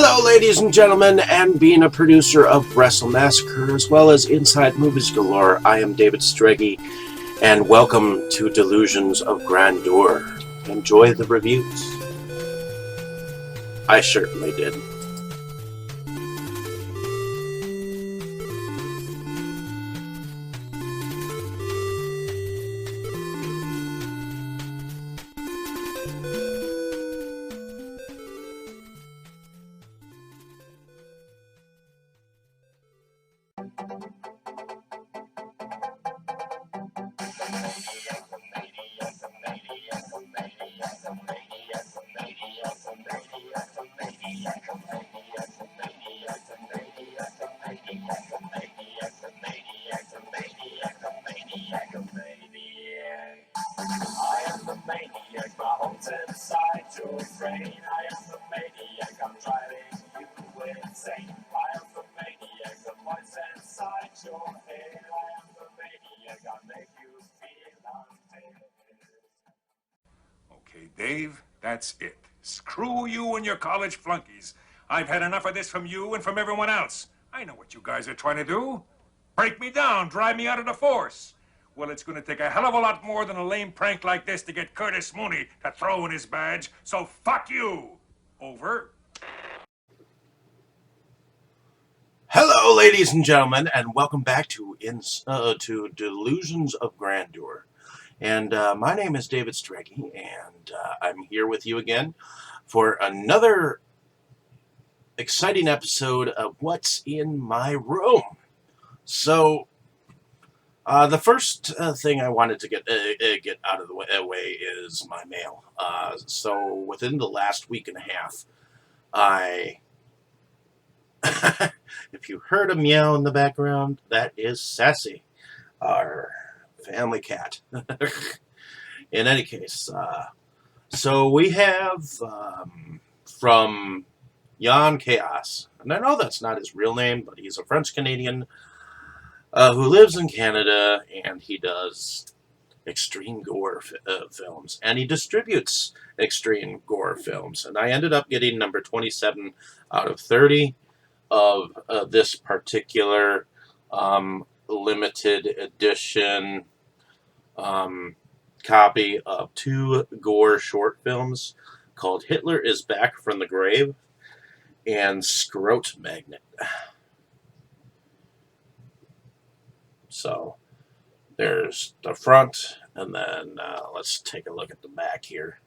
Hello, ladies and gentlemen, and being a producer of Wrestle Massacre as well as Inside Movies Galore, I am David Streggy, and welcome to Delusions of Grandeur. Enjoy the reviews. I certainly did. Okay, Dave, that's it. Screw you and your college flunkies. I've had enough of this from you and from everyone else. I know what you guys are trying to do. Break me down, drive me out of the force. Well, it's going to take a hell of a lot more than a lame prank like this to get Curtis Mooney to throw in his badge, so fuck you. Over. Hello, ladies and gentlemen, and welcome back to Delusions of Grandeur. And my name is David Streggy, and I'm here with you again for another exciting episode of What's in My Room. So, the first thing I wanted to get out of the way is my mail. So, within the last week and a half, if you heard a meow in the background, that is Sassy, our family cat. In any case, so we have from Jan Chaos, and I know that's not his real name, but he's a French-Canadian who lives in Canada, and he does extreme gore films, and he distributes extreme gore films, and I ended up getting number 27 out of 30 of this particular limited edition copy of two gore short films called Hitler is Back from the Grave and Scrote Magnet. So there's the front, and then let's take a look at the back here.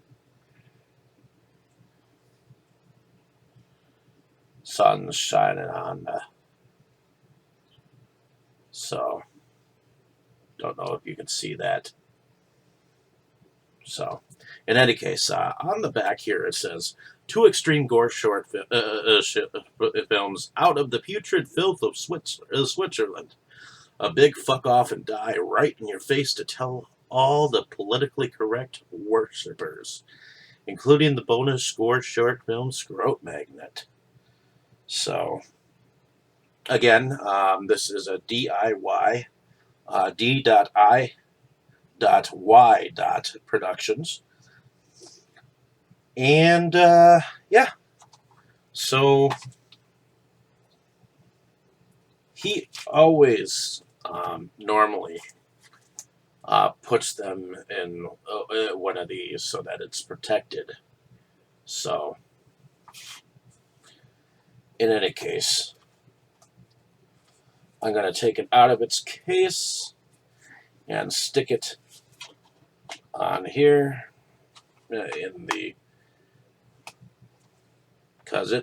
Sun's shining on so don't know if you can see that. So, in any case, on the back here it says, two extreme gore short films out of the putrid filth of Switzerland. A big fuck off and die right in your face to tell all the politically correct worshippers, including the bonus score short film Scrote Magnet. So, again, this is a DIY, D.I. .y. Productions, and yeah, so he always normally puts them in one of these so that it's protected. So in any case, I'm going to take it out of its case and stick it on here in the, because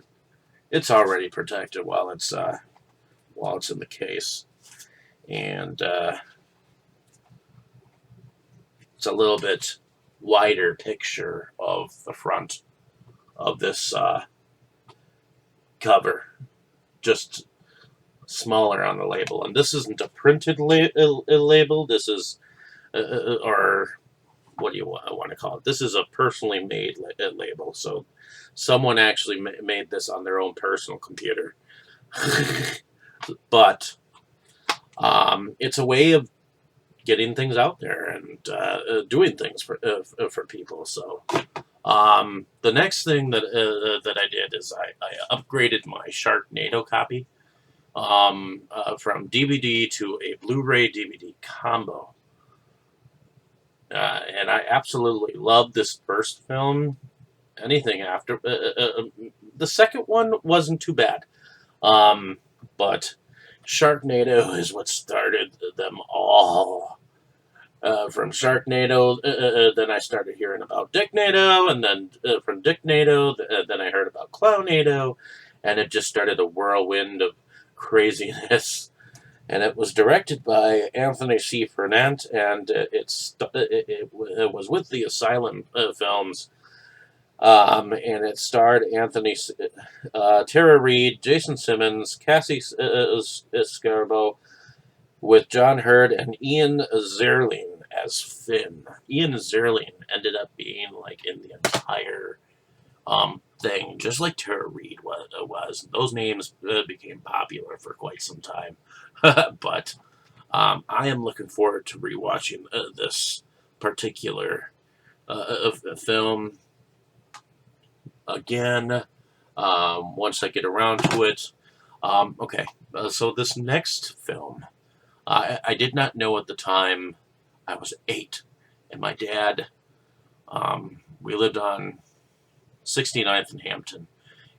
it's already protected while it's in the case, and it's a little bit wider picture of the front of this cover, just smaller on the label. And this isn't a printed label. This is or what do you want to call it? This is a personally made label. So someone actually made this on their own personal computer. But it's a way of getting things out there and doing things for people. So The next thing that I did is I upgraded my Sharknado copy from DVD to a Blu-ray DVD combo, and I absolutely love this first film. Anything after the second one wasn't too bad, um, but Sharknado is what started them all. From Sharknado, then I started hearing about Dicknado, and then from Dicknado, then I heard about Clownado, and it just started a whirlwind of craziness. And it was directed by Anthony C. Fernand, and it was with the Asylum Films, and it starred Tara Reid, Jason Simmons, Cassie Scarbo, with John Hurd and Ian Zerling as Finn. Ian Zerling ended up being like in the entire thing, just like Tara Reid was. Those names became popular for quite some time, but I am looking forward to rewatching this particular film again once I get around to it. Okay, so this next film, I did not know at the time. I was 8, and my dad, we lived on 69th and Hampton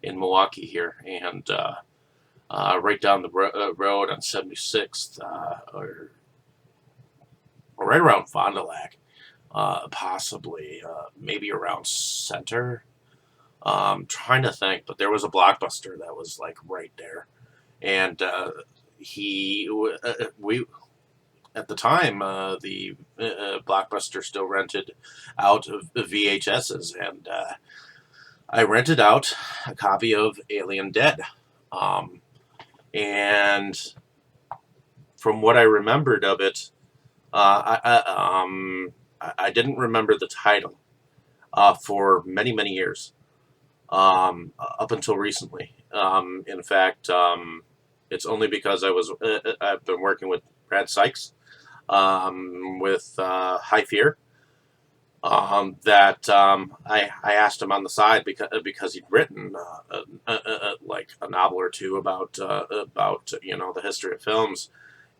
in Milwaukee here, and right down the road on 76th, or right around Fond du Lac, possibly, maybe around Center. Trying to think, but there was a Blockbuster that was like right there, and he we at the time the Blockbuster still rented out of the VHSs, and I rented out a copy of Alien Dead, um, and from what I remembered of it, I didn't remember the title for many years, up until recently. In fact, it's only because I've been working with Brad Sykes with High Fear, that I asked him on the side because he'd written like a novel or two about the history of films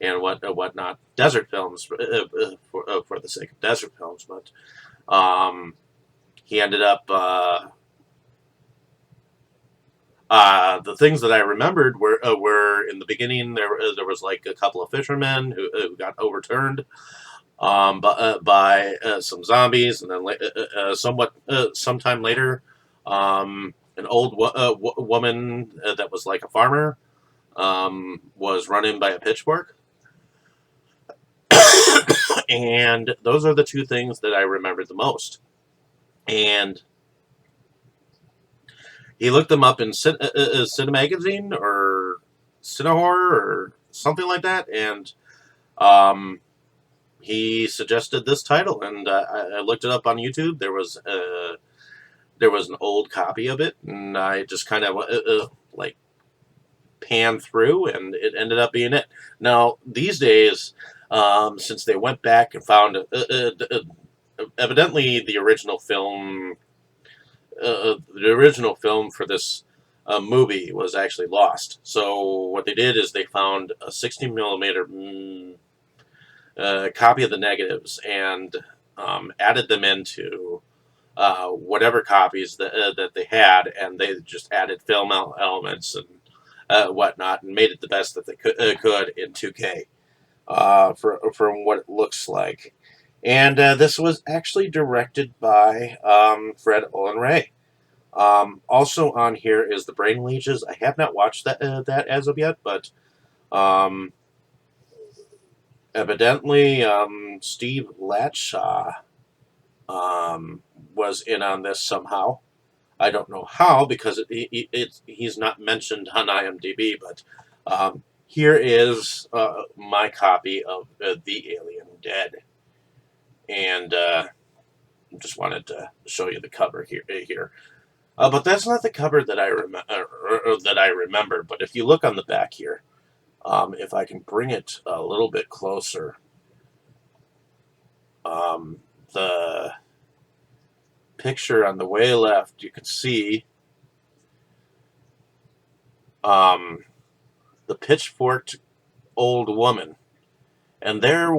and whatnot, desert films, for the sake of desert films, but he ended up. The things that I remembered were in the beginning. There was like a couple of fishermen who got overturned, by some zombies, and then sometime later, an old woman that was like a farmer, was run in by a pitchfork, and those are the two things that I remember the most. And he looked them up in Cine Magazine or Cinehorror or something like that, and um, he suggested this title, and I looked it up on YouTube. There was an old copy of it, and I just kind of like panned through, and it ended up being it. Now these days, since they went back and found evidently the original film for this movie was actually lost. So what they did is they found a 60 millimeter copy of the negatives and added them into whatever copies that they had, and they just added film elements and whatnot, and made it the best that they could in 2K, from what it looks like. And this was actually directed by Fred Olen Ray. Also on here is The Brain Leeches. I have not watched that as of yet, but um, evidently Steve Latshaw was in on this somehow. I don't know how, because he's not mentioned on IMDb, but here is my copy of The Alien Dead, and just wanted to show you the cover here. But that's not the cover that I remember. But if you look on the back here, if I can bring it a little bit closer, um, the picture on the way left, you can see um, the pitchforked old woman, and there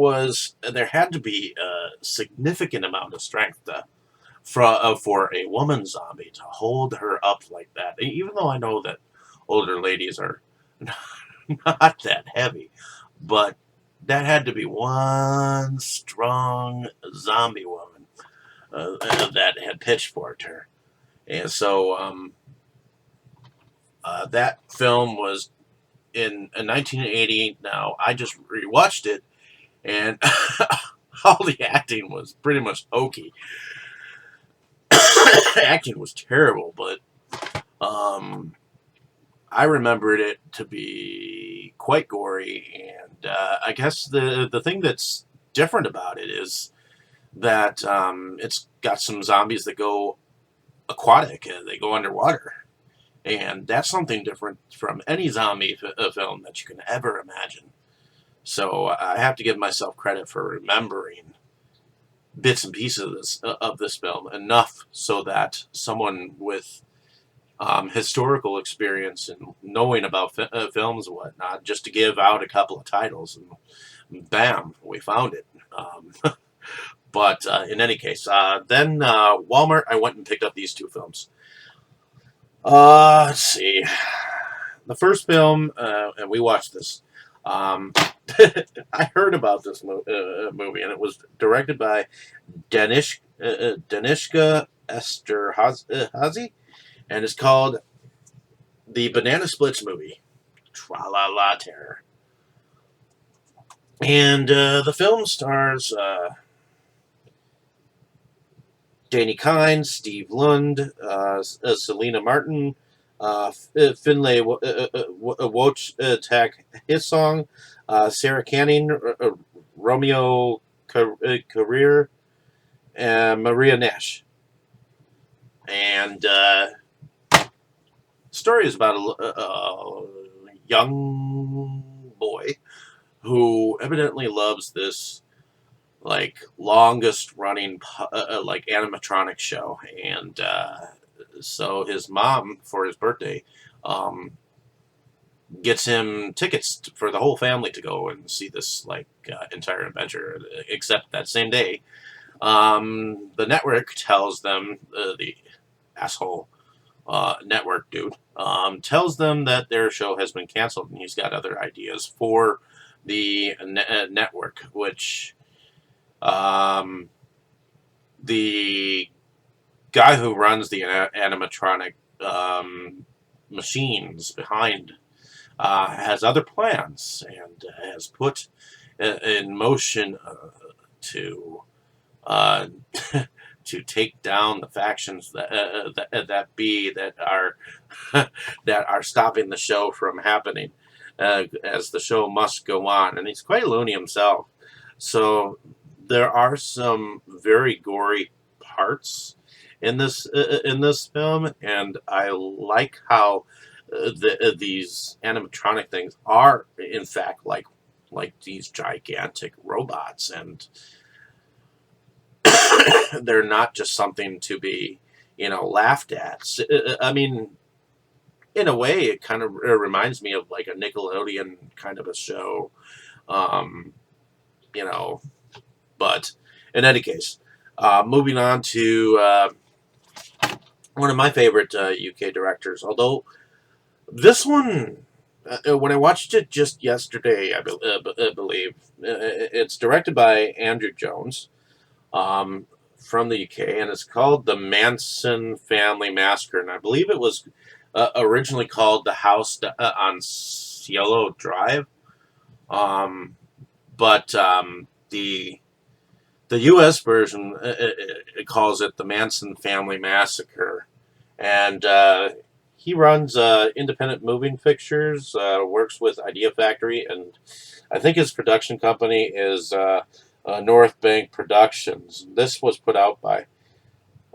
had to be a significant amount of strength for a woman zombie to hold her up like that. Even though I know that older ladies are not that heavy, but that had to be one strong zombie woman that had pitchforked her. And so that film was in 1980. Now I just rewatched it, and all the acting was pretty much hokey. Acting was terrible, but um, I remembered it to be quite gory, and I guess the thing that's different about it is that it's got some zombies that go aquatic, they go underwater, and that's something different from any zombie film that you can ever imagine. So I have to give myself credit for remembering bits and pieces of this film enough so that someone with historical experience and knowing about films and whatnot, just to give out a couple of titles, and bam, we found it. But in any case, then Walmart, I went and picked up these two films. Let's see. The first film, and we watched this. Um, I heard about this movie, and it was directed by Danishka Esterhazy, and it's called The Banana Splits Movie. Tra la la terror. And the film stars Danny Kine, Steve Lund, Selena Martin, Finlay Wojtek, his song, Sarah Canning, Romeo Career, and Maria Nash. And story is about a young boy who evidently loves this like longest running like animatronic show, and so his mom for his birthday um, gets him tickets for the whole family to go and see this like entire adventure. Except that same day, the network tells them, the asshole network dude tells them that their show has been canceled, and he's got other ideas for the network, which um, the guy who runs the animatronic machines behind has other plans, and has put in motion to uh, to take down the factions that are that are stopping the show from happening, as the show must go on. And he's quite loony himself, so there are some very gory parts in this film, and I like how these animatronic things are in fact like these gigantic robots, and they're not just something to be laughed at. I mean, in a way, it kind of reminds me of like a Nickelodeon kind of a show, um, you know. But in any case, moving on to one of my favorite UK directors. Although this one, when I watched it just yesterday, I believe it's directed by Andrew Jones, um, from the UK, and it's called The Manson Family Massacre. And I believe it was originally called The House on Cielo Drive, um, but the U.S. version, it calls it The Manson Family Massacre, and he runs independent moving pictures, works with Idea Factory, and I think his production company is North Bank Productions. This was put out by,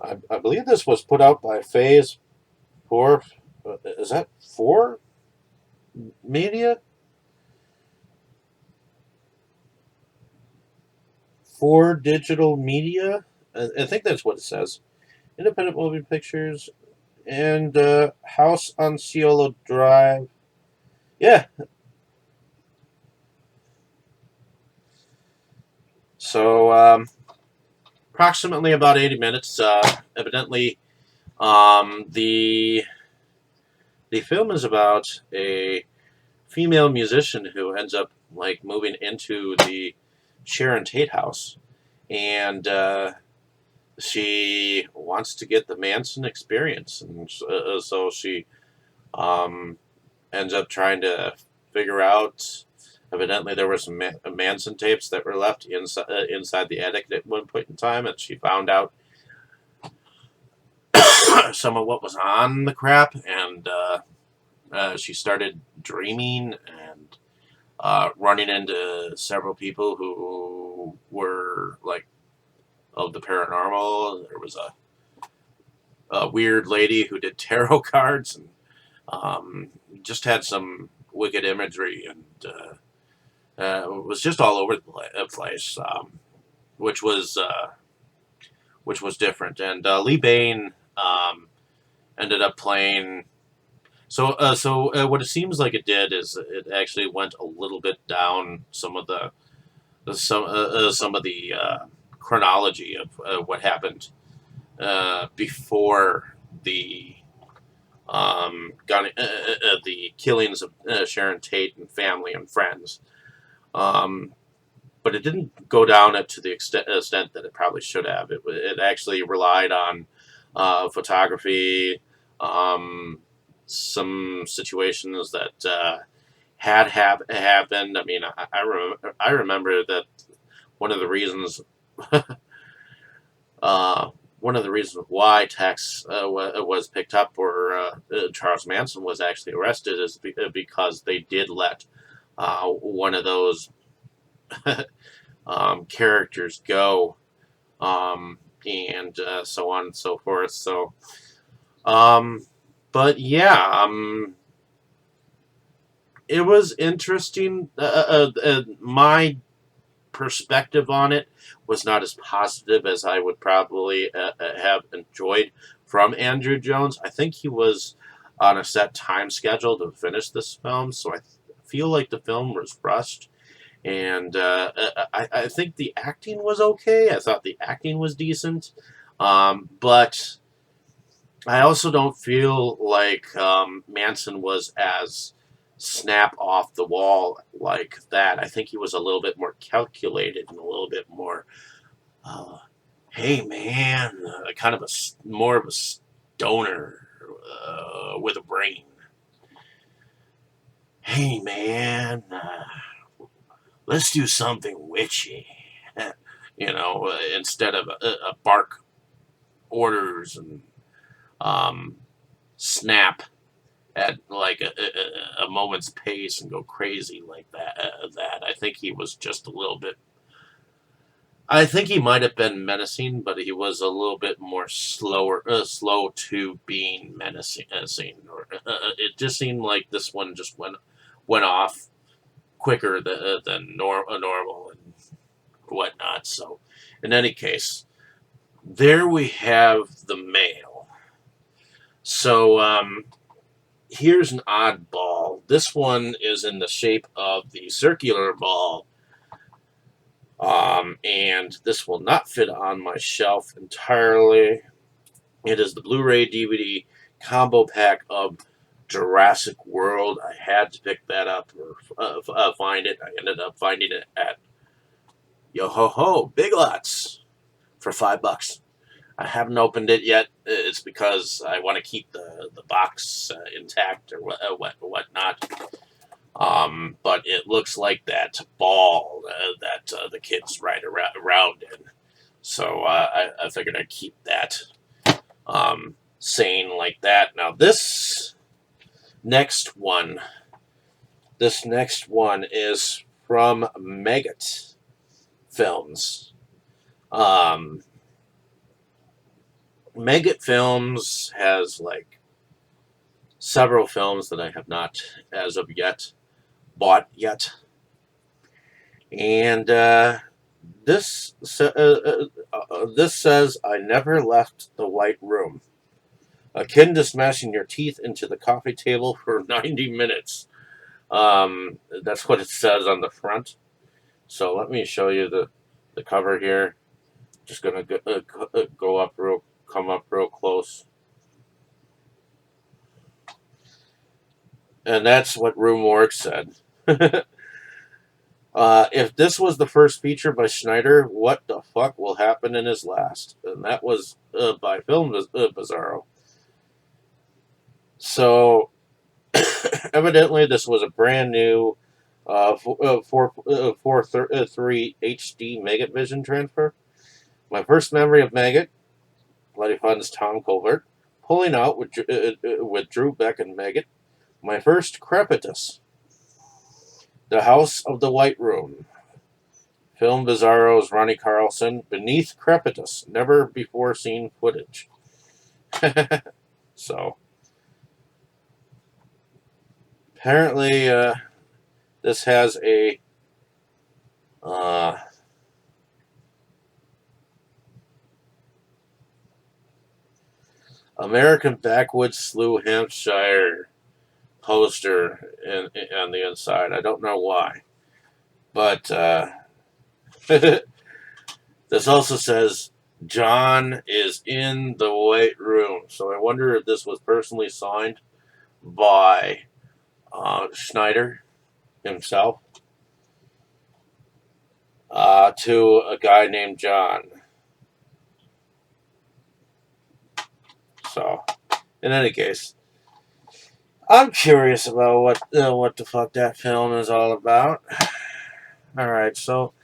I believe this was put out by Phase 4. Is that 4 Media? 4 Digital Media? I think that's what it says. Independent Movie Pictures, and House on Cielo Drive. Yeah, so approximately about 80 minutes. Evidently, the film is about a female musician who ends up like moving into the Sharon Tate house, and she wants to get the Manson experience, and so she um, ends up trying to figure out. Evidently, there were some Manson tapes that were left inside the attic at one point in time, and she found out some of what was on the crap, and she started dreaming and running into several people who were like of the paranormal. There was a weird lady who did tarot cards and um, just had some wicked imagery and was just all over the place, which was different. And Lee Bain ended up playing. So what it seems like it did is it actually went a little bit down some of the chronology of what happened before the killings of Sharon Tate and family and friends. Um, but it didn't go down it to the extent that it probably should have. It actually relied on photography, um, some situations that happened. I mean, I remember that one of the reasons uh, one of the reasons why Tex was picked up or Charles Manson was actually arrested is because they did let one of those characters go, and so on and so forth. So, um, but yeah, it was interesting. My perspective on it was not as positive as I would probably have enjoyed from Andrew Jones. I think he was on a set time schedule to finish this film, so I feel like the film was rushed. And I think the acting was okay. I thought the acting was decent, but I also don't feel like Manson was as snap off the wall like that. I think he was a little bit more calculated and a little bit more, uh, hey man, kind of more of a stoner with a brain. Hey man, let's do something witchy, instead of a bark orders and um, snap at like a moment's pace and go crazy like that I think he was just a little bit. I think he might have been menacing, but he was a little bit more slow to being menacing. Or it just seemed like this one just went off quicker than normal and whatnot. So, in any case, there we have the mail. So, here's an oddball. This one is in the shape of the circular ball, and this will not fit on my shelf entirely. It is the Blu-ray DVD combo pack of Jurassic World. I had to pick that up or find it. I ended up finding it at Yo Ho Ho Big Lots for $5. I haven't opened it yet. It's because I want to keep the box intact or whatnot. But it looks like that ball that the kids ride around in. So I figured I'd keep that sane like that. Now next one, this next one is from Megat Films. Um, Megat Films has like several films that I have not, as of yet, bought yet, and This says, "I never left the White Room," akin to smashing your teeth into the coffee table for 90 minutes. That's what it says on the front. So let me show you the cover here. Just gonna go up real, come up real close, and that's what Roomwork said. If this was the first feature by Schneider, what the fuck will happen in his last? And that was by Film Bizarro. So evidently, this was a brand new 4.3 HD Megate Vision transfer. My first memory of Megate, Bloody Fun's Tom Colbert, pulling out with Drew Beck and Megate. My first Crepitus, The House of the White Room. Film Bizarro's Ronnie Carlson, Beneath Crepitus, never before seen footage. So, apparently, this has a uh, American Backwoods Slough, Hampshire poster on the inside. I don't know why. But this also says John is in the White Room. So I wonder if this was personally signed by Schneider himself to a guy named John. So, in any case, I'm curious about what the fuck that film is all about. All right, so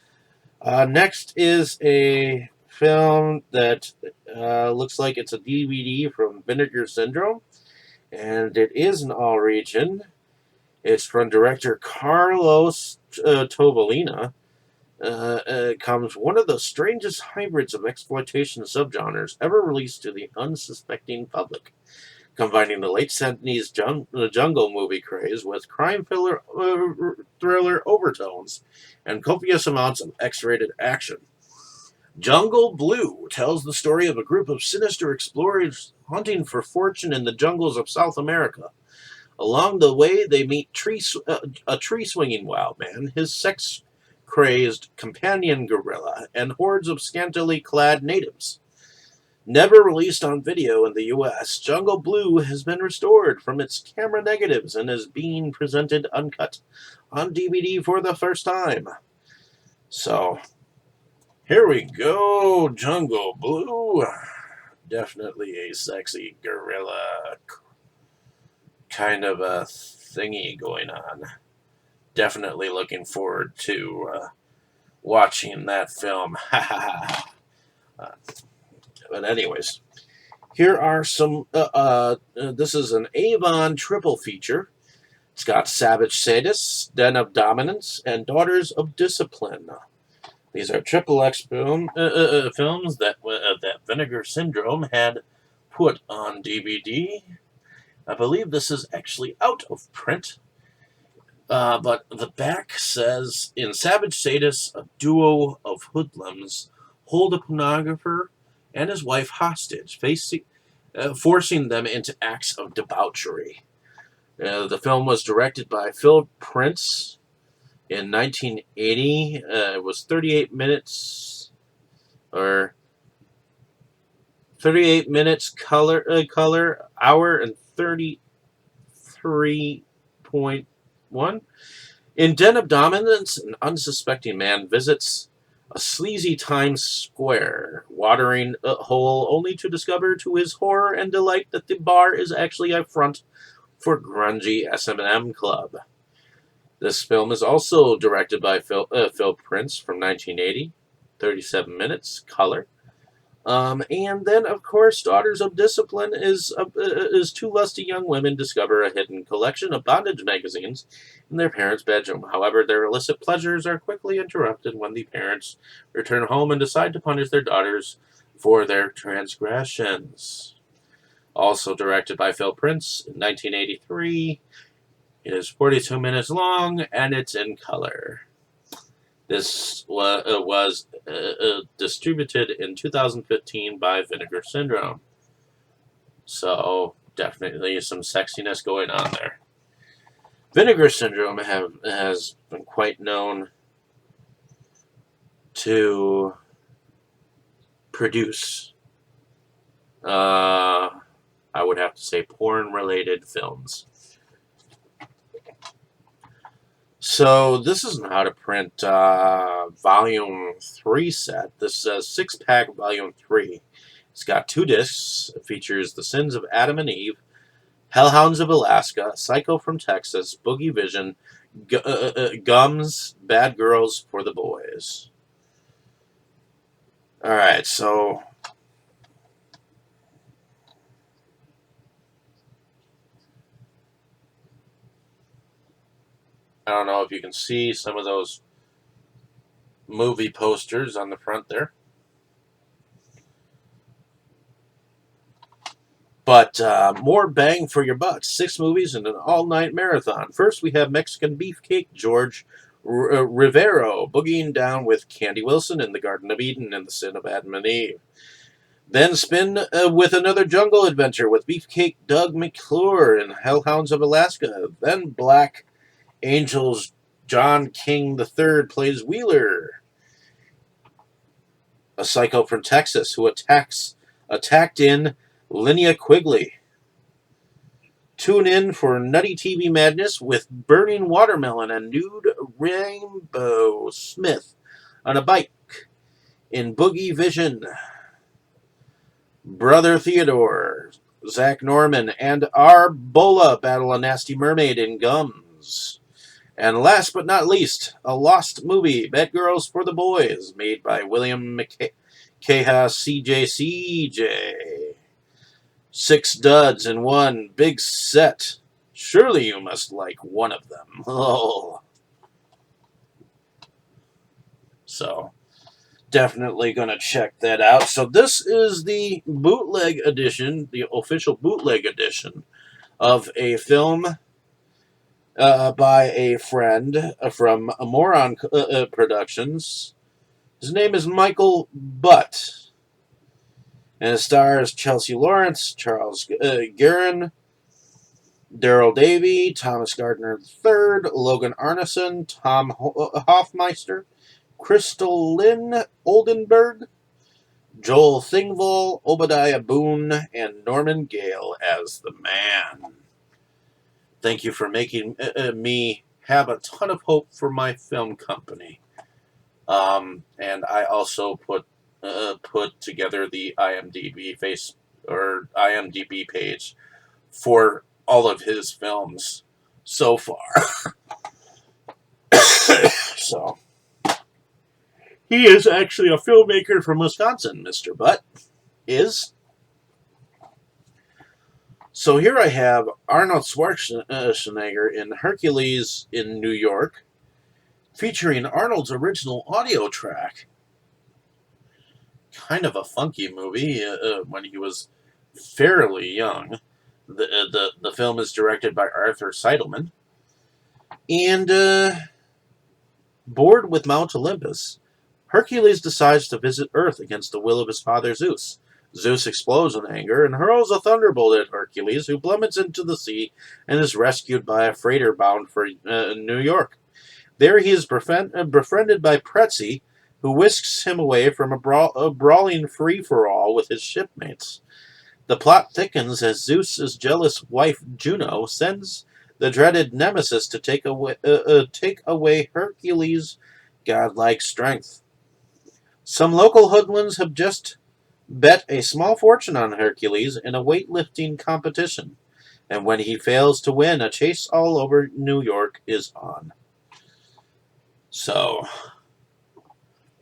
next is a film that looks like it's a DVD from Vinegar Syndrome, and it is an all region. It's from director Carlos Tobalina. Comes one of the strangest hybrids of exploitation subgenres ever released to the unsuspecting public, combining the late 70s jungle movie craze with crime thriller overtones and copious amounts of X-rated action. Jungle Blue tells the story of a group of sinister explorers hunting for fortune in the jungles of South America. Along the way, they meet a tree-swinging wild man, his sex-crazed companion gorilla, and hordes of scantily clad natives. Never released on video in the US, Jungle Blue has been restored from its camera negatives and is being presented uncut on DVD for the first time. So, here we go, Jungle Blue. Definitely a sexy gorilla kind of a thingy going on. Definitely looking forward to watching that film. But anyways, here are some. This is an Avon triple feature. It's got Savage Sadist, Den of Dominance, and Daughters of Discipline. These are triple X films that Vinegar Syndrome had put on DVD. I believe this is actually out of print. But the back says, in Savage Sadist, a duo of hoodlums hold a pornographer and his wife hostage, forcing them into acts of debauchery. The film was directed by Phil Prince in 1980. It was 38 minutes, or 38 minutes color, hour and 33.1. In Den of Dominance, an unsuspecting man visits a sleazy Times Square watering hole only to discover to his horror and delight that the bar is actually a front for grungy S&M club. This film is also directed by Phil Prince from 1980, 37 minutes, color. And then, of course, Daughters of Discipline is two lusty young women discover a hidden collection of bondage magazines in their parents' bedroom. However, their illicit pleasures are quickly interrupted when the parents return home and decide to punish their daughters for their transgressions. Also directed by Phil Prince in 1983. It is 42 minutes long, and it's in color. This was distributed in 2015 by Vinegar Syndrome. So definitely some sexiness going on there. Vinegar Syndrome has been quite known to produce, I would have to say, porn-related films. So this is an how to print volume 3 set. This is a 6-pack volume 3. It's got 2 discs. It features The Sins of Adam and Eve, Hellhounds of Alaska, Psycho from Texas, Boogie Vision, Gums, Bad Girls for the Boys. Alright, so I don't know if you can see some of those movie posters on the front there. But more bang for your buck. 6 movies and an all-night marathon. First, we have Mexican Beefcake George Rivero boogieing down with Candy Wilson in the Garden of Eden and the Sin of Adam and Eve. Then spin with another jungle adventure with Beefcake Doug McClure in Hellhounds of Alaska. Then Black Angels John King III plays Wheeler, a psycho from Texas who attacked in Linnea Quigley. Tune in for nutty TV madness with Burning Watermelon and Nude Rainbow Smith on a bike in Boogie Vision. Brother Theodore, Zach Norman, and Arbola battle a nasty mermaid in Gums. And last but not least, a lost movie, Bad Girls for the Boys, made by William McKeha CJ. 6 duds in one big set. Surely you must like one of them. Oh. So, definitely going to check that out. So, this is the bootleg edition, the official bootleg edition of a film by a friend from Moron Productions. His name is Michael Butt. And it stars Chelsea Lawrence, Charles Guerin, Daryl Davey, Thomas Gardner III, Logan Arneson, Tom Hoffmeister, Crystal Lynn Oldenburg, Joel Thingvall, Obadiah Boone, and Norman Gale as the man. Thank you for making me have a ton of hope for my film company. And I also put together the IMDb page for all of his films so far. So he is actually a filmmaker from Wisconsin, Mr. Butt is. So here I have Arnold Schwarzenegger in Hercules in New York, featuring Arnold's original audio track. Kind of a funky movie when he was fairly young. The film is directed by Arthur Seidelman. And bored with Mount Olympus, Hercules decides to visit Earth against the will of his father Zeus. Zeus explodes in anger and hurls a thunderbolt at Hercules, who plummets into the sea and is rescued by a freighter bound for New York. There he is befriended by Pretzi, who whisks him away from a brawling free-for-all with his shipmates. The plot thickens as Zeus's jealous wife Juno sends the dreaded Nemesis to take away Hercules' godlike strength. Some local hoodlums have just bet a small fortune on Hercules in a weightlifting competition, and when he fails to win, a chase all over New York is on. So,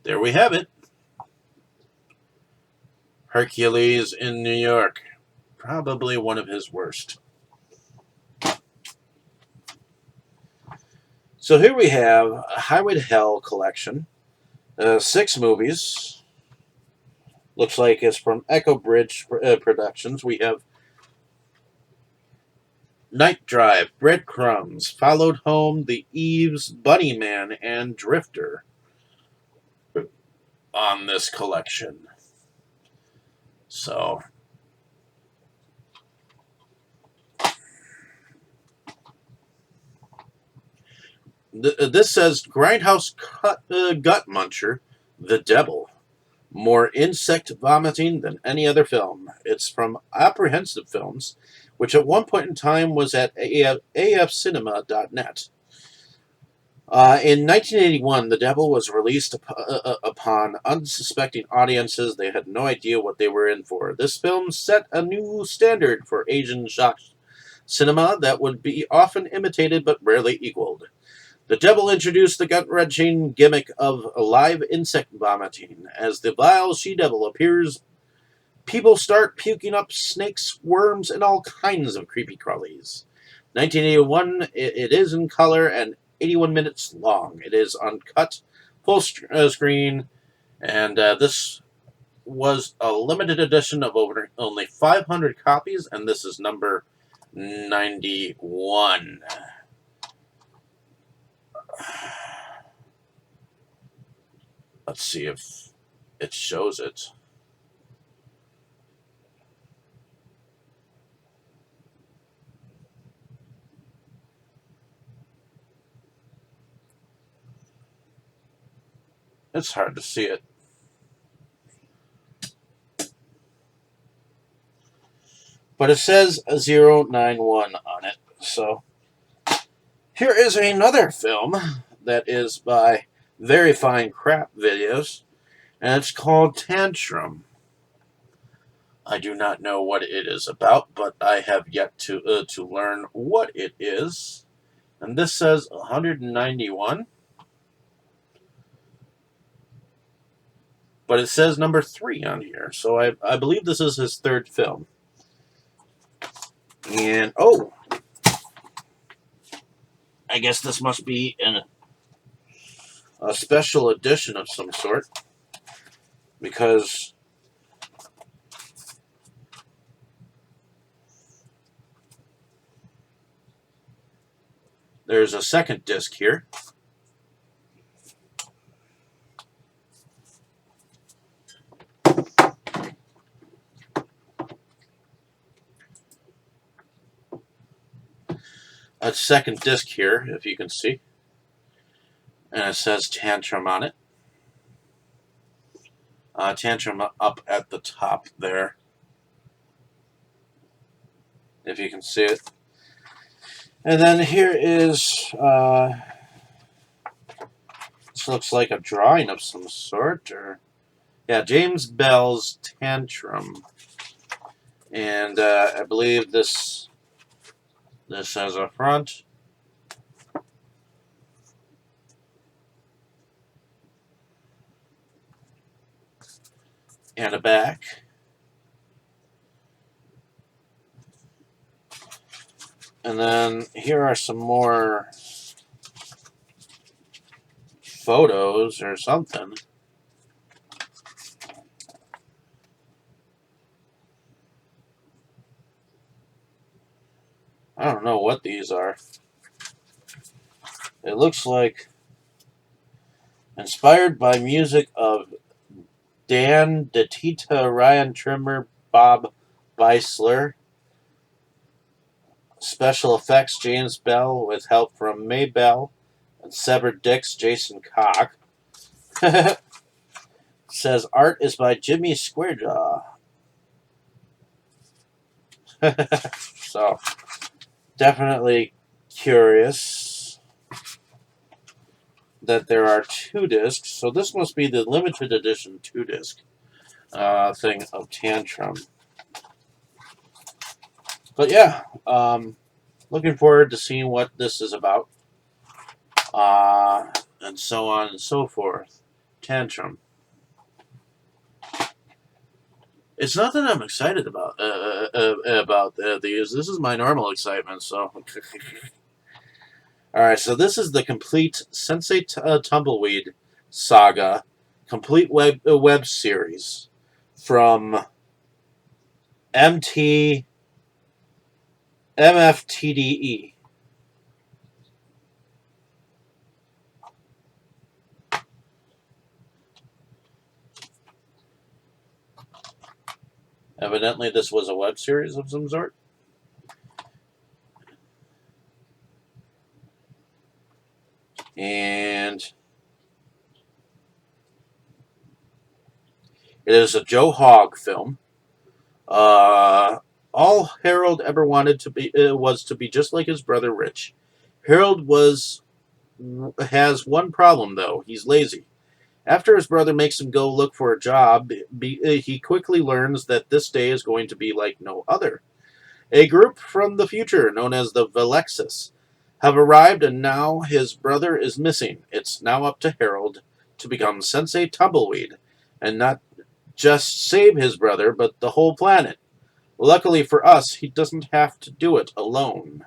there we have it. Hercules in New York. Probably one of his worst. So here we have a Highway to Hell collection. 6 movies. Looks like it's from Echo Bridge Productions. We have Night Drive, Breadcrumbs, Followed Home, The Eves, Bunny Man, and Drifter. on this collection. So this says Grindhouse Gut Muncher, The Devil. More insect vomiting than any other film. It's from Apprehensive Films, which at one point in time was at afcinema.net. In 1981, The Devil was released upon unsuspecting audiences. They had no idea what they were in for. This film set a new standard for Asian shock cinema that would be often imitated but rarely equaled. The Devil introduced the gut-wrenching gimmick of live insect vomiting. As the vile she-devil appears, people start puking up snakes, worms, and all kinds of creepy crawlies. 1981, it is in color and 81 minutes long. It is uncut, full screen, and this was a limited edition of only 500 copies, and this is number 91. Let's see if it shows it. It's hard to see it. But it says 091 on it. So here is another film that is by Very Fine Crap Videos, and it's called Tantrum. I do not know what it is about, but I have yet to learn what it is. And this says 191, but it says number 3 on here. So I believe this is his third film. And oh, I guess this must be a special edition of some sort, because there's a second disc here. A second disc here, if you can see. And it says Tantrum on it. Tantrum up at the top there, if you can see it. And then here is, this looks like a drawing of some sort, or, yeah, James Bell's Tantrum. And I believe this has a front. And a back. And then here are some more photos or something. I don't know what these are. It looks like inspired by music of Dan DeTita, Ryan Trimmer, Bob Beisler. Special effects, James Bell, with help from May Bell and Severed Dicks, Jason Cock. Says art is by Jimmy Squarejaw. So, definitely curious that there are 2 discs. So this must be the limited edition 2 disc thing of Tantrum. But yeah, looking forward to seeing what this is about. And so on and so forth. Tantrum. It's not that I'm excited about these. This is my normal excitement. So, all right. So this is the complete Sensei Tumbleweed saga, complete web series from MFTDE. Evidently, this was a web series of some sort. And it is a Joe Hogg film. Uh, all Harold ever wanted to be was to be just like his brother Rich. Harold was has one problem though. He's lazy. After his brother makes him go look for a job, he quickly learns that this day is going to be like no other. A group from the future, known as the Velexis, have arrived, and now his brother is missing. It's now up to Harold to become Sensei Tumbleweed, and not just save his brother, but the whole planet. Luckily for us, he doesn't have to do it alone.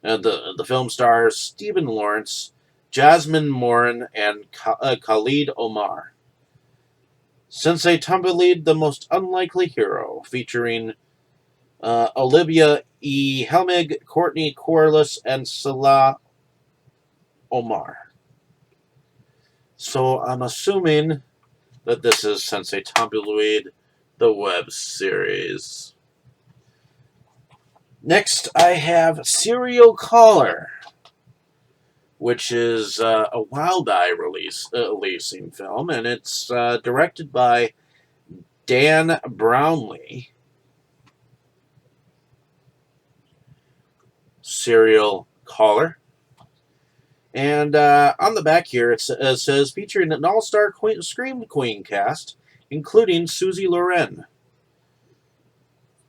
The film stars Stephen Lawrence, Jasmine Morin, and Khalid Omar. Sensei Tumbleweed, the most unlikely hero, featuring Olivia E. Helmig, Courtney Corliss, and Salah Omar. So I'm assuming that this is Sensei Tumbleweed, the web series. Next, I have Serial Caller, which is a Wild Eye releasing film, and it's directed by Dan Brownlee. Serial Caller. And on the back here, it says featuring an all-star Scream Queen cast, including Susie Loren,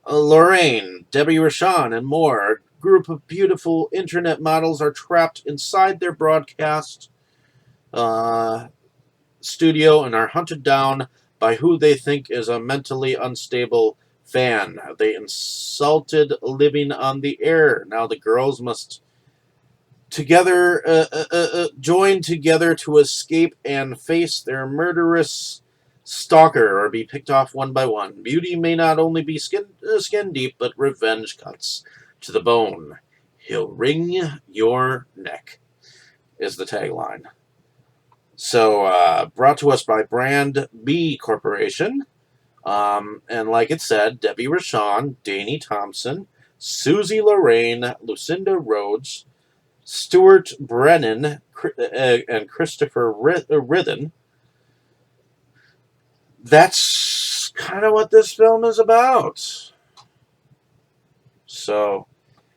Lorraine, Debbie Rashan, and more. A group of beautiful internet models are trapped inside their broadcast uh, studio and are hunted down by who they think is a mentally unstable fan. They insulted living on the air. Now the girls must join together to escape and face their murderous stalker or be picked off one by one. Beauty may not only be skin deep, but revenge cuts to the bone. He'll wring your neck, is the tagline. So, brought to us by Brand B Corporation. And like it said, Debbie Rashan, Danny Thompson, Susie Lorraine, Lucinda Rhodes, Stuart Brennan, and Christopher Rithen. That's kind of what this film is about. So,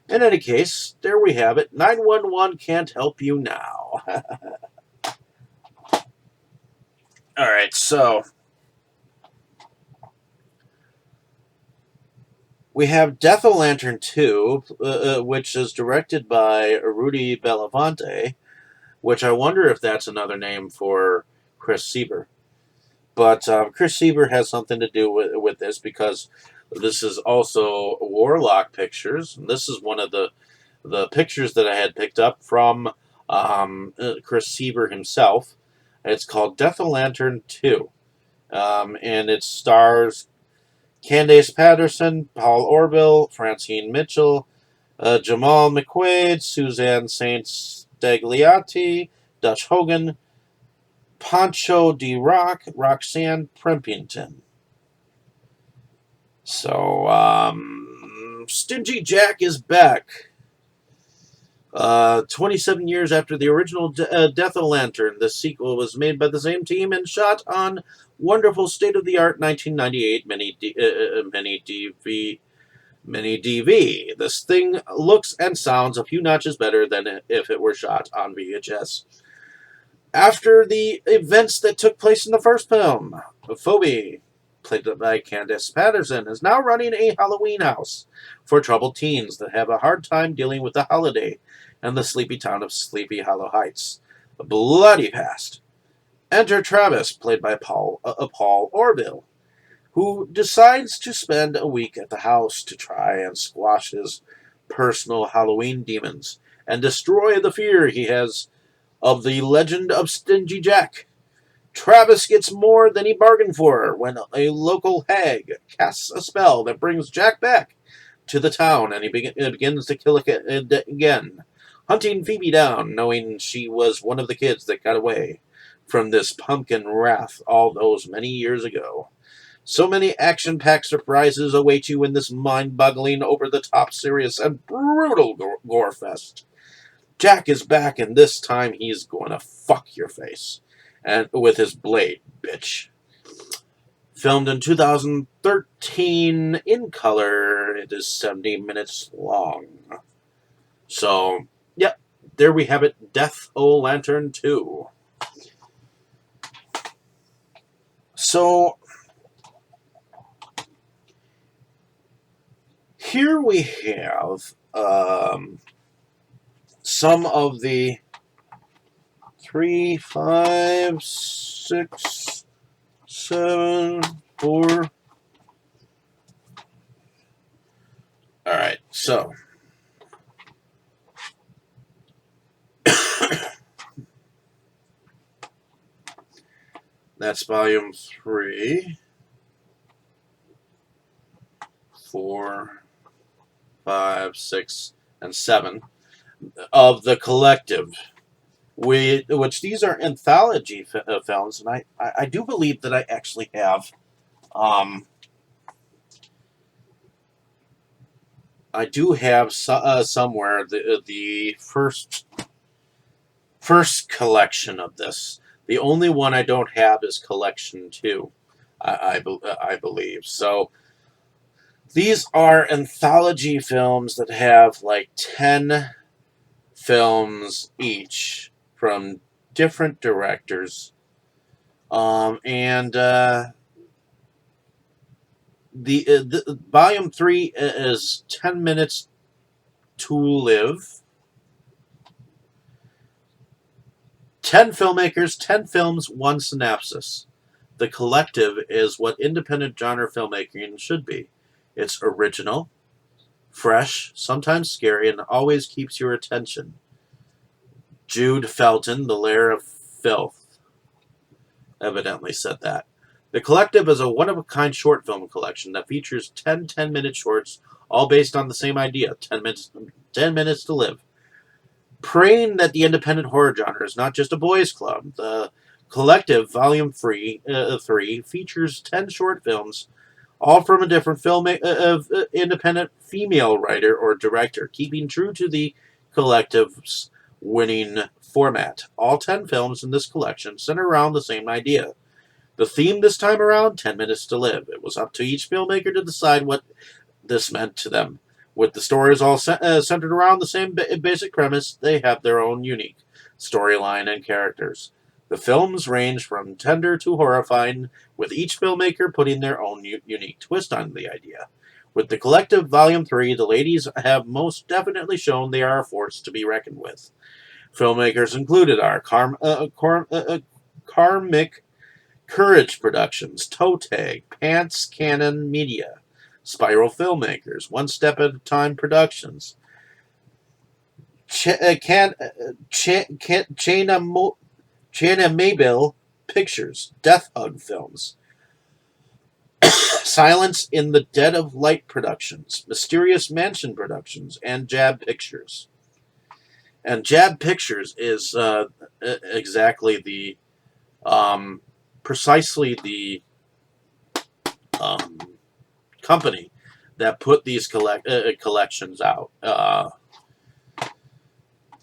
in any case, there we have it. 911 can't help you now. All right, so we have Death o' Lantern 2, which is directed by Rudy Belafonte, which I wonder if that's another name for Chris Sieber. But Chris Sieber has something to do with this because this is also Warlock Pictures. And this is one of the pictures that I had picked up from Chris Sieber himself. It's called Death o' Lantern 2. And it stars Candace Patterson, Paul Orville, Francine Mitchell, Jamal McQuaid, Suzanne St. Stagliati, Dutch Hogan, Pancho D. Rock, Roxanne Prempington. So, Stingy Jack is back. 27 years after the original Death o' Lantern, the sequel was made by the same team and shot on wonderful state-of-the-art 1998 mini DV. This thing looks and sounds a few notches better than if it were shot on VHS. After the events that took place in the first film, Phoebe, played by Candace Patterson, is now running a Halloween house for troubled teens that have a hard time dealing with the holiday and the sleepy town of Sleepy Hollow Heights. A bloody past. Enter Travis, played by Paul Orville, who decides to spend a week at the house to try and squash his personal Halloween demons and destroy the fear he has of the legend of Stingy Jack. Travis gets more than he bargained for when a local hag casts a spell that brings Jack back to the town, and he begins to kill again, hunting Phoebe down, knowing she was one of the kids that got away from this pumpkin wrath all those many years ago. So many action-packed surprises await you in this mind-boggling, over-the-top, serious, and brutal gore fest. Jack is back, and this time he's going to fuck your face, and with his blade, bitch. Filmed in 2013 in color, it is 70 minutes long. So, yep, there we have it. Death O' Lantern 2. So, here we have some of the 3, 5, 6, 7, 4. Alright, so. That's volume 3, 4, 5, 6, and 7 of the collective. Which these are anthology films, and I do believe that I actually have I do have somewhere the first collection of this. The only one I don't have is collection 2. I believe so. These are anthology films that have like 10 films each from different directors. And the volume 3 is 10 minutes to live. 10 filmmakers, 10 films, 1 synopsis. The collective is what independent genre filmmaking should be. It's original, fresh, sometimes scary, and always keeps your attention. Jude Felton, The Lair of Filth, evidently said that. The Collective is a one-of-a-kind short film collection that features 10 10-minute shorts, all based on the same idea, 10 minutes to live. Praying that the independent horror genre is not just a boys' club, the Collective Volume 3 features 10 short films, all from a different independent female writer or director, keeping true to the Collective's winning format. All 10 films in this collection center around the same idea. The theme this time around, 10 minutes to live. It was up to each filmmaker to decide what this meant to them. With the stories all centered around the same basic premise, they have their own unique storyline and characters. The films range from tender to horrifying, with each filmmaker putting their own unique twist on the idea. With the Collective Volume 3, the ladies have most definitely shown they are a force to be reckoned with. Filmmakers included are Karmic Courage Productions, Toe Tag, Pants Cannon Media, Spiral Filmmakers, One Step at a Time Productions, Chana Mabel Pictures, Death Hug Films, Silence in the Dead of Light Productions, Mysterious Mansion Productions, and Jab Pictures. And Jab Pictures is exactly the precisely the um, company that put these collections out.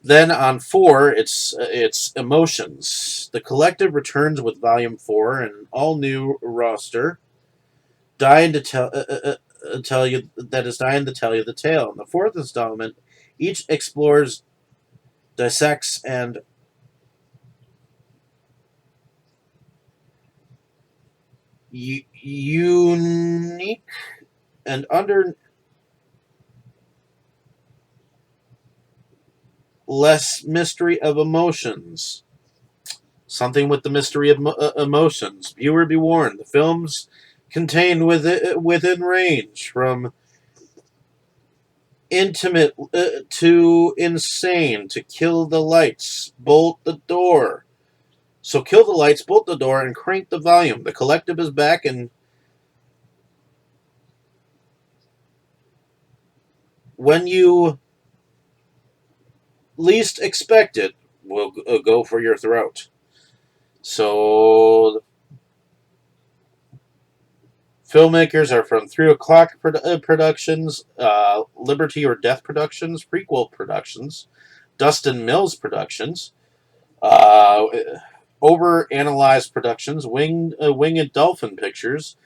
Then on 4, it's Emotions. The Collective returns with Volume 4 and an all-new roster, dying to tell you that is dying to tell you the tale. In the 4th installment, each explores, dissects, and unique and under less mystery of emotions. Something with the mystery of emotions. Viewer be warned. The films contained within range from intimate to insane. To kill the lights, bolt the door. So kill the lights, bolt the door, and crank the volume. The Collective is back, and when you least expect it, will go for your throat. So Filmmakers are from 3 O'Clock Productions, Liberty or Death Productions, Prequel Productions, Dustin Mills Productions, uh, Overanalyzed Productions, Winged Dolphin Pictures,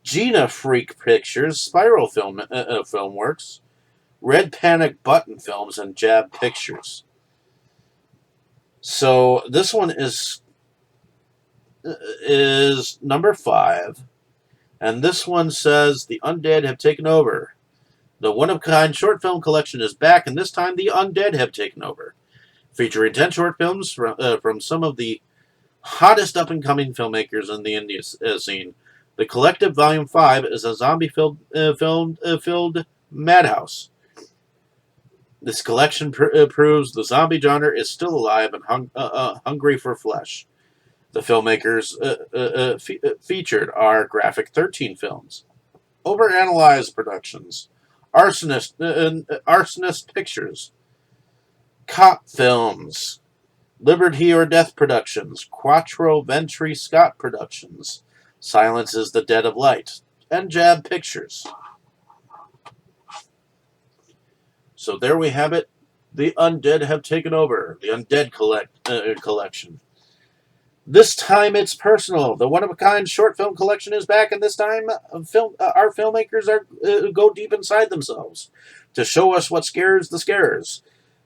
Gina Freak Pictures, Spiral Filmworks, Red Panic Button Films, and Jab Pictures. So this one is number 5, and this one says the undead have taken over. The one-of-a-kind short film collection is back, and this time the undead have taken over, featuring 10 short films from some of the hottest up-and-coming filmmakers in the indie scene. The Collective Volume 5 is a zombie-filled madhouse. This collection proves the zombie genre is still alive and hungry for flesh. The filmmakers featured are Graphic 13 Films, Overanalyzed Productions, Arsonist Pictures, Cop Films, Liberty or Death Productions, Quattro Venturi Scott Productions, Silence is the Dead of Light, and Jab Pictures. So there we have it. The undead have taken over. The undead collection. This time it's personal. The one-of-a-kind short film collection is back, and this time our filmmakers go deep inside themselves to show us what scares the scarers.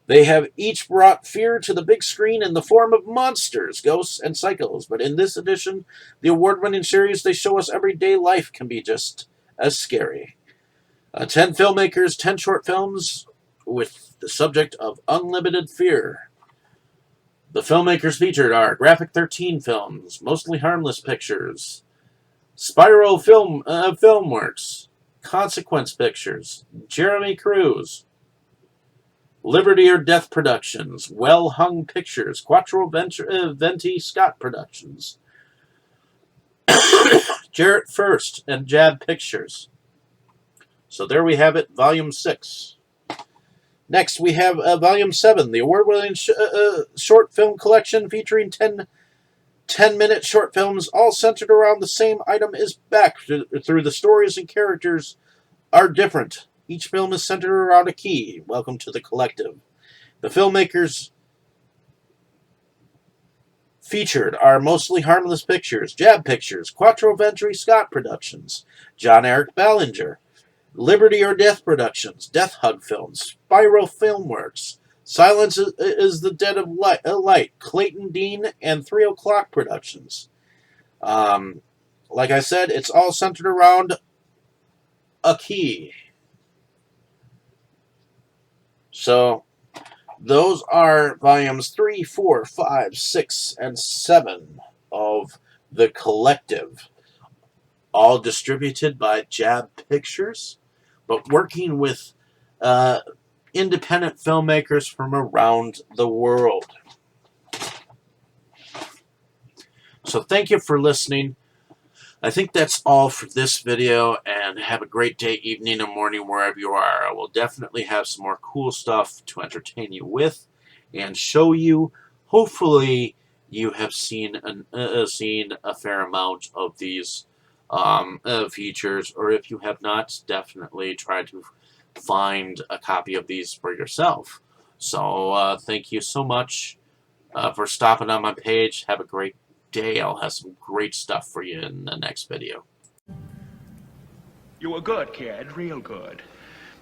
They have each brought fear to the big screen in the form of monsters, ghosts, and psychos. But in this edition, the award-winning series, they show us everyday life can be just as scary. 10 filmmakers, 10 short films with the subject of unlimited fear. The filmmakers featured are Graphic 13 Films, Mostly Harmless Pictures, Spiral Filmworks, Consequence Pictures, Jeremy Cruz, Liberty or Death Productions, Well Hung Pictures, Quattro Venti Scott Productions, Jarrett First, and Jab Pictures. So there we have it, Volume 6. Next, we have Volume 7, the award-winning short film collection featuring 10-minute short films, all centered around the same item, is back through the stories and characters are different. Each film is centered around a key. Welcome to the collective. The filmmakers featured are Mostly Harmless Pictures, Jab Pictures, Quattro Venturi Scott Productions, John Eric Ballinger, Liberty or Death Productions, Death Hug Films, Spiral Filmworks, Silence is the Dead of Light, Clayton Dean, and 3 O'Clock Productions. Like I said, it's all centered around a key. So those are volumes 3, 4, 5, 6, and 7 of The Collective, all distributed by Jab Pictures, but working with independent filmmakers from around the world. So thank you for listening. I think that's all for this video, and have a great day, evening, and morning wherever you are. I will definitely have some more cool stuff to entertain you with and show you. Hopefully you have seen a fair amount of these features, or if you have not, definitely try to find a copy of these for yourself. So thank you so much for stopping on my page. Have a great day. I'll have some great stuff for you in the next video. You were good, kid, real good.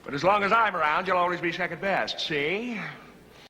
But as long as I'm around, you'll always be second best, see?